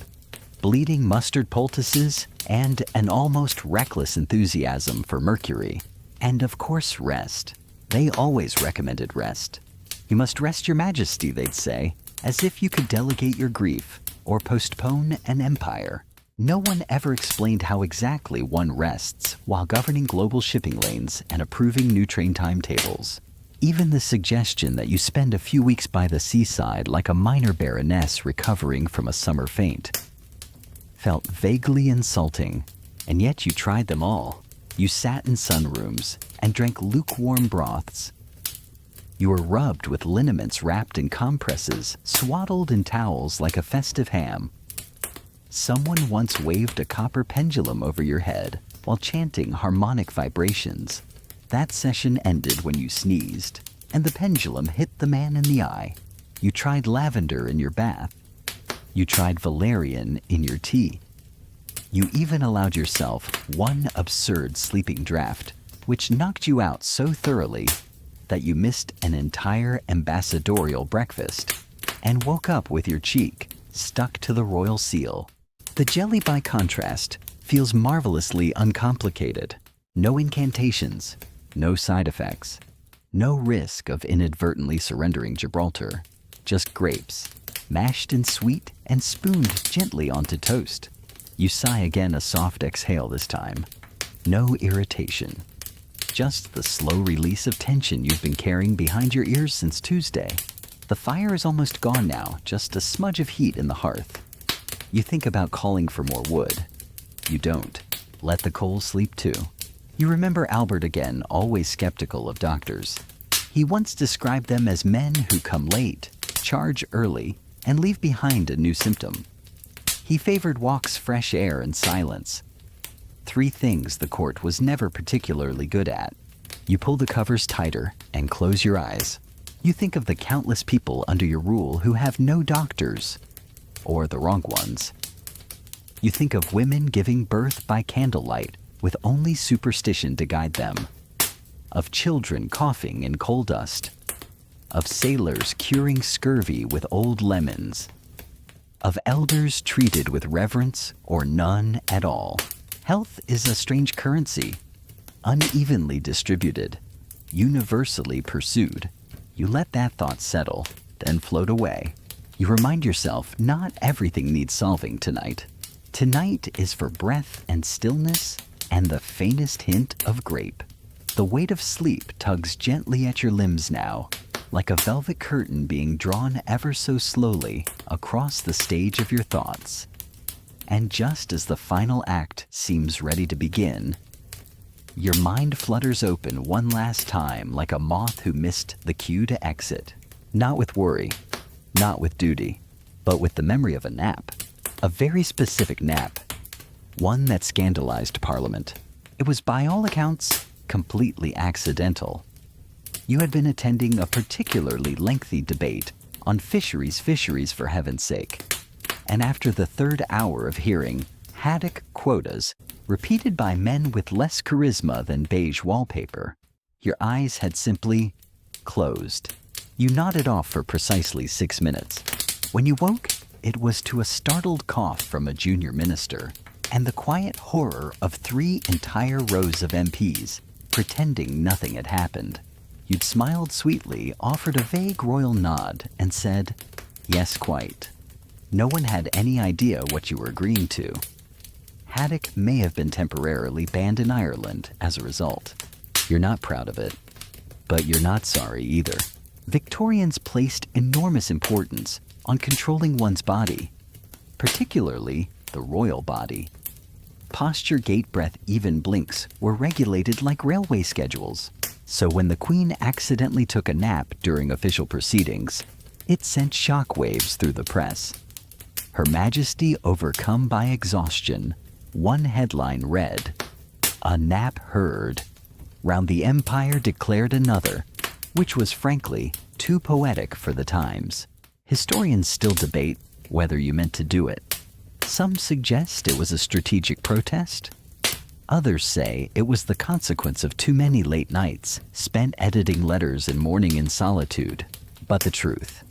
bleeding mustard poultices, and an almost reckless enthusiasm for mercury. And of course, rest. They always recommended rest. You must rest, Your Majesty, they'd say, as if you could delegate your grief or postpone an empire. No one ever explained how exactly one rests while governing global shipping lanes and approving new train timetables. Even the suggestion that you spend a few weeks by the seaside like a minor baroness recovering from a summer faint felt vaguely insulting, and yet you tried them all. You sat in sunrooms and drank lukewarm broths. You were rubbed with liniments wrapped in compresses, swaddled in towels like a festive ham. Someone once waved a copper pendulum over your head while chanting harmonic vibrations. That session ended when you sneezed, and the pendulum hit the man in the eye. You tried lavender in your bath. You tried valerian in your tea. You even allowed yourself one absurd sleeping draft, which knocked you out so thoroughly that you missed an entire ambassadorial breakfast and woke up with your cheek stuck to the royal seal. The jelly, by contrast, feels marvelously uncomplicated. No incantations, no side effects, no risk of inadvertently surrendering Gibraltar. Just grapes, mashed and sweet and spooned gently onto toast. You sigh again, a soft exhale this time. No irritation. Just the slow release of tension you've been carrying behind your ears since Tuesday. The fire is almost gone now, just a smudge of heat in the hearth. You think about calling for more wood. You don't. Let the coals sleep too. You remember Albert again, always skeptical of doctors. He once described them as men who come late, charge early, and leave behind a new symptom. He favored walks, fresh air, and silence. 3 things the court was never particularly good at. You pull the covers tighter and close your eyes. You think of the countless people under your rule who have no doctors, or the wrong ones. You think of women giving birth by candlelight with only superstition to guide them, of children coughing in coal dust, of sailors curing scurvy with old lemons, of elders treated with reverence or none at all. Health is a strange currency, unevenly distributed, universally pursued. You let that thought settle. then float away. You remind yourself not everything needs solving tonight. Tonight is for breath and stillness and the faintest hint of grape. The weight of sleep tugs gently at your limbs now, like a velvet curtain being drawn ever so slowly across the stage of your thoughts. And just as the final act seems ready to begin, your mind flutters open one last time like a moth who missed the cue to exit. Not with worry, not with duty, but with the memory of a nap. A very specific nap. One that scandalized Parliament. It was by all accounts completely accidental. You had been attending a particularly lengthy debate on fisheries for heaven's sake. And after the third hour of hearing haddock quotas repeated by men with less charisma than beige wallpaper, your eyes had simply closed. You nodded off for precisely 6 minutes. When you woke, it was to a startled cough from a junior minister and the quiet horror of 3 entire rows of MPs pretending nothing had happened. You'd smiled sweetly, offered a vague royal nod, and said, "Yes, quite." No one had any idea what you were agreeing to. Haddock may have been temporarily banned in Ireland as a result. You're not proud of it, but you're not sorry either. Victorians placed enormous importance on controlling one's body, particularly the royal body. Posture, gait, breath, even blinks were regulated like railway schedules. So when the Queen accidentally took a nap during official proceedings, it sent shockwaves through the press. Her Majesty overcome by exhaustion. One headline read, "A nap heard." Round the Empire declared another, which was frankly too poetic for the times. Historians still debate whether you meant to do it. Some suggest it was a strategic protest. Others say it was the consequence of too many late nights spent editing letters and mourning in solitude. But the truth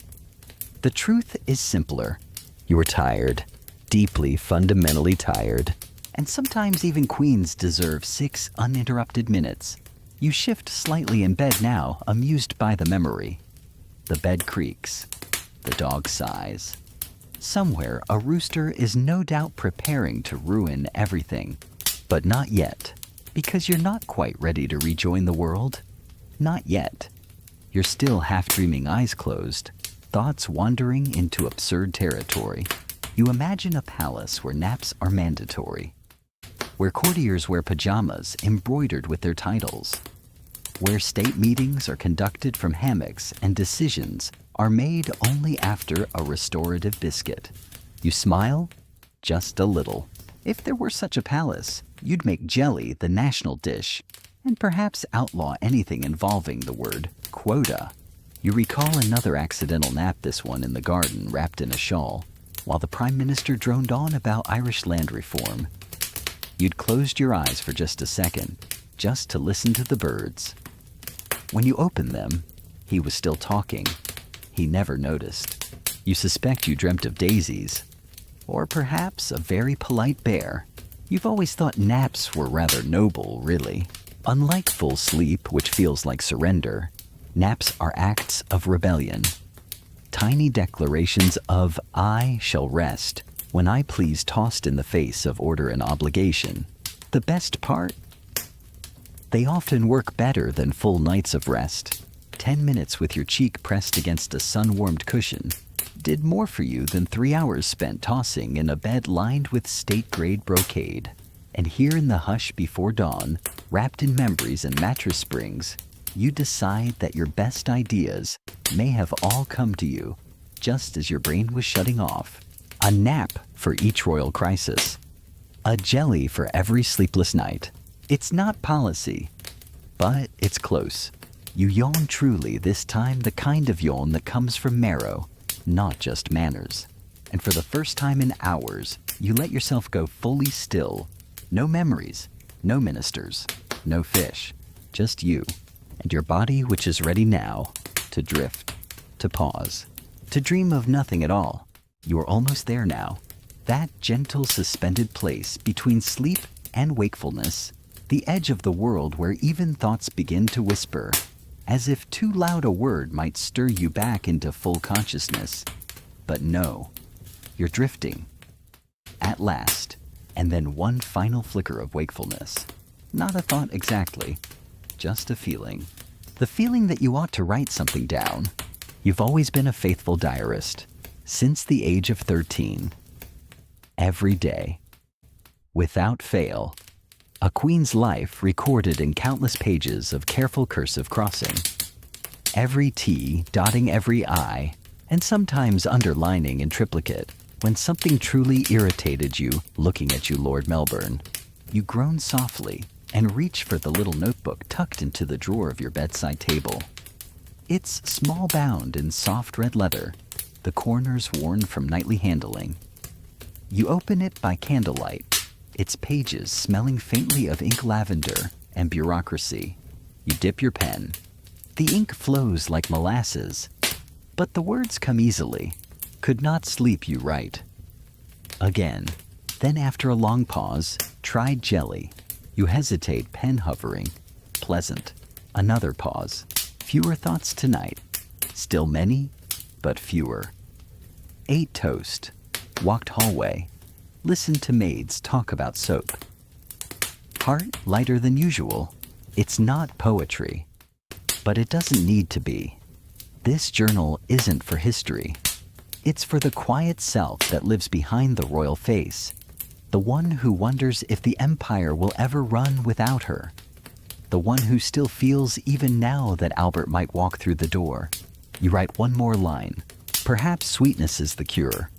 is simpler. You were tired, deeply, fundamentally tired. And sometimes even queens deserve 6 uninterrupted minutes. You shift slightly in bed now, amused by the memory. The bed creaks. The dog sighs. Somewhere, a rooster is no doubt preparing to ruin everything. But not yet, because you're not quite ready to rejoin the world. Not yet. You're still half-dreaming, eyes closed, thoughts wandering into absurd territory. You imagine a palace where naps are mandatory, where courtiers wear pajamas embroidered with their titles, where state meetings are conducted from hammocks and decisions are made only after a restorative biscuit. You smile, just a little. If there were such a palace, you'd make jelly the national dish, and perhaps outlaw anything involving the word quota. You recall another accidental nap, this one in the garden, wrapped in a shawl, while the Prime Minister droned on about Irish land reform. You'd closed your eyes for just a second, just to listen to the birds. When you opened them, he was still talking. He never noticed. You suspect you dreamt of daisies, or perhaps a very polite bear. You've always thought naps were rather noble, really. Unlike full sleep, which feels like surrender, naps are acts of rebellion. Tiny declarations of "I shall rest when I please," tossed in the face of order and obligation. The best part? They often work better than full nights of rest. 10 minutes with your cheek pressed against a sun-warmed cushion did more for you than 3 hours spent tossing in a bed lined with state-grade brocade. And here in the hush before dawn, wrapped in memories and mattress springs, you decide that your best ideas may have all come to you just as your brain was shutting off. A nap for each royal crisis. A jelly for every sleepless night. It's not policy, but it's close. You yawn truly, this time the kind of yawn that comes from marrow, not just manners. And for the first time in hours, you let yourself go fully still. No memories, no ministers, no fish, just you and your body, which is ready now to drift, to pause, to dream of nothing at all. You are almost there now. That gentle suspended place between sleep and wakefulness, the edge of the world where even thoughts begin to whisper. as if too loud a word might stir you back into full consciousness. But no, you're drifting. At last, and then one final flicker of wakefulness. Not a thought exactly, just a feeling. The feeling that you ought to write something down. You've always been a faithful diarist, since the age of 13. Every day, without fail, a queen's life recorded in countless pages of careful cursive crossing. Every T dotting every I, and sometimes underlining in triplicate, when something truly irritated you looking at you, Lord Melbourne. You groan softly and reach for the little notebook tucked into the drawer of your bedside table. It's small bound in soft red leather, the corners worn from nightly handling. You open it by candlelight, its pages smelling faintly of ink lavender and bureaucracy. You dip your pen. The ink flows like molasses, but the words come easily. Could not sleep, you write. Again, then after a long pause, tried jelly. You hesitate, pen hovering. Pleasant. Another pause. Fewer thoughts tonight. Still many, but fewer. Ate toast. Walked hallway. Listened to maids talk about soap. Heart lighter than usual. It's not poetry, but it doesn't need to be. This journal isn't for history. It's for the quiet self that lives behind the royal face, the one who wonders if the empire will ever run without her, the one who still feels even now that Albert might walk through the door. You write one more line. Perhaps sweetness is the cure,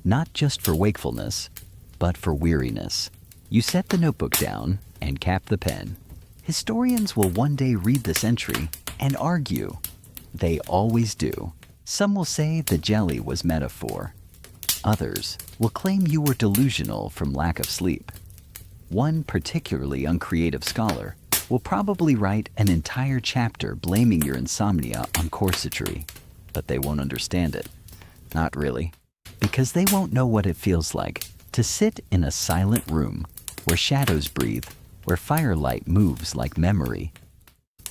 not just for wakefulness, but for weariness. You set the notebook down and cap the pen. Historians will one day read this entry and argue. They always do. Some will say the jelly was metaphor. Others will claim you were delusional from lack of sleep. One particularly uncreative scholar will probably write an entire chapter blaming your insomnia on corsetry, but they won't understand it. Not really, because they won't know what it feels like to sit in a silent room where shadows breathe, where firelight moves like memory,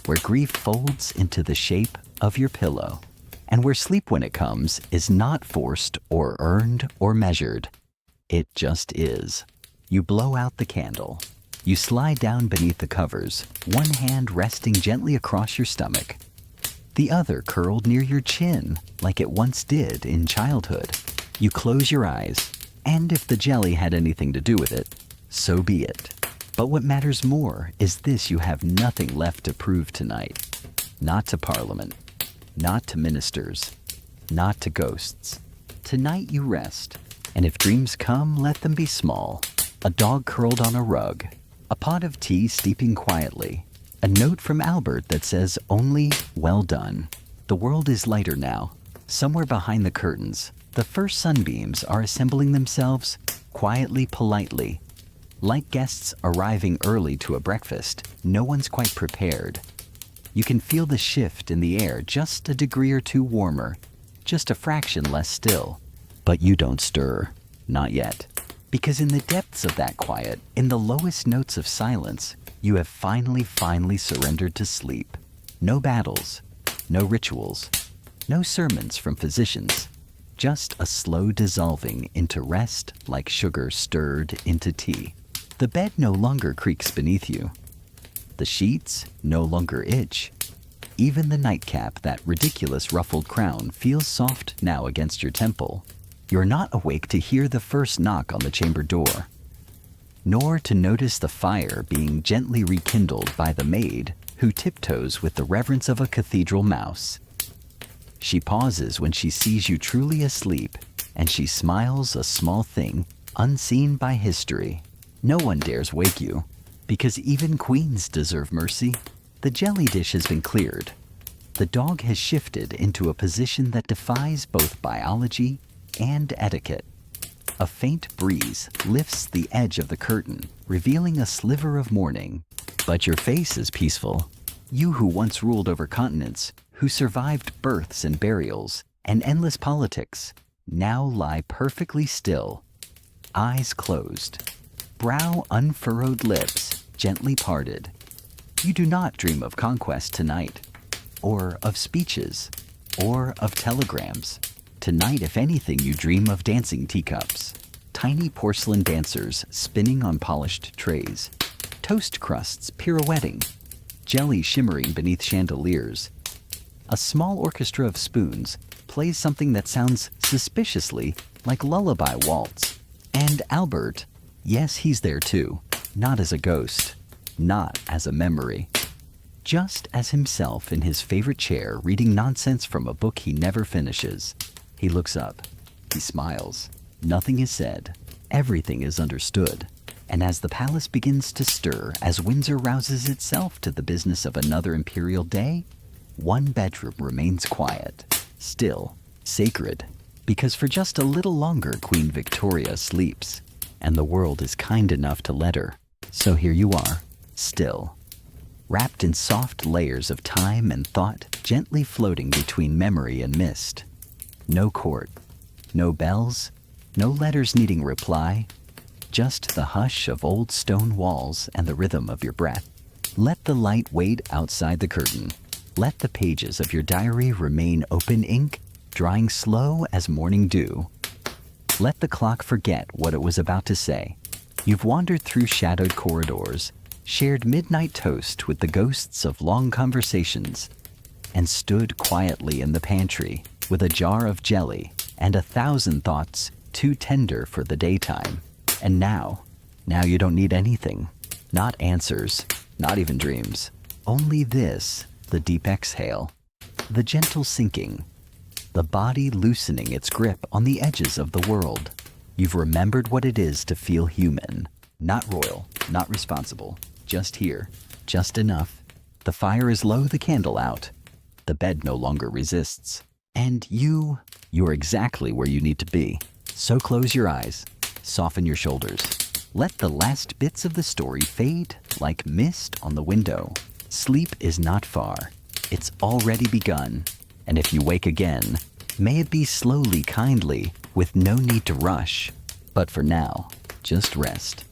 where grief folds into the shape of your pillow, and where sleep when it comes is not forced or earned or measured. It just is. You blow out the candle. You slide down beneath the covers, one hand resting gently across your stomach, the other curled near your chin like it once did in childhood. You close your eyes, and if the jelly had anything to do with it, so be it. But what matters more is this: you have nothing left to prove tonight. Not to Parliament, not to ministers, not to ghosts. Tonight you rest, and if dreams come, let them be small. A dog curled on a rug, a pot of tea steeping quietly, a note from Albert that says only "well done." The world is lighter now. Somewhere behind the curtains, the first sunbeams are assembling themselves, quietly, politely. Like guests arriving early to a breakfast, no one's quite prepared. You can feel the shift in the air, just a degree or two warmer, just a fraction less still. But you don't stir, not yet. Because in the depths of that quiet, in the lowest notes of silence, you have finally surrendered to sleep. No battles, no rituals, no sermons from physicians, just a slow dissolving into rest like sugar stirred into tea. The bed no longer creaks beneath you. The sheets no longer itch. Even the nightcap, that ridiculous ruffled crown, feels soft now against your temple. You're not awake to hear the first knock on the chamber door, nor to notice the fire being gently rekindled by the maid who tiptoes with the reverence of a cathedral mouse. She pauses when she sees you truly asleep, and she smiles, a small thing, unseen by history. No one dares wake you, because even queens deserve mercy. The jelly dish has been cleared. The dog has shifted into a position that defies both biology and etiquette. A faint breeze lifts the edge of the curtain, revealing a sliver of morning. But your face is peaceful. You who once ruled over continents, who survived births and burials and endless politics, now lie perfectly still, eyes closed, brow unfurrowed, lips gently parted. You do not dream of conquest tonight. or of speeches, or of telegrams. Tonight, if anything, you dream of dancing teacups, tiny porcelain dancers spinning on polished trays, toast crusts pirouetting, jelly shimmering beneath chandeliers. A small orchestra of spoons plays something that sounds suspiciously like lullaby waltz. And Albert, yes, he's there too, not as a ghost, not as a memory. Just as himself in his favorite chair reading nonsense from a book he never finishes. He looks up. He smiles. Nothing is said. Everything is understood. And as the palace begins to stir, as Windsor rouses itself to the business of another imperial day, one bedroom remains quiet, still, sacred, because for just a little longer Queen Victoria sleeps, and the world is kind enough to let her. So here you are, still, wrapped in soft layers of time and thought, gently floating between memory and mist. No court, no bells, no letters needing reply, just the hush of old stone walls and the rhythm of your breath. Let the light wait outside the curtain. Let the pages of your diary remain open ink, drying slow as morning dew. Let the clock forget what it was about to say. You've wandered through shadowed corridors, shared midnight toast with the ghosts of long conversations, and stood quietly in the pantry with a jar of jelly and 1,000 thoughts too tender for the daytime. And now you don't need anything. Not answers, not even dreams. Only this, the deep exhale, the gentle sinking, the body loosening its grip on the edges of the world. You've remembered what it is to feel human, not royal, not responsible, just here, just enough. The fire is low, the candle out. The bed no longer resists. And you're exactly where you need to be. So close your eyes, soften your shoulders. Let the last bits of the story fade like mist on the window. Sleep is not far. It's already begun. And if you wake again, may it be slowly, kindly, with no need to rush. But for now, just rest.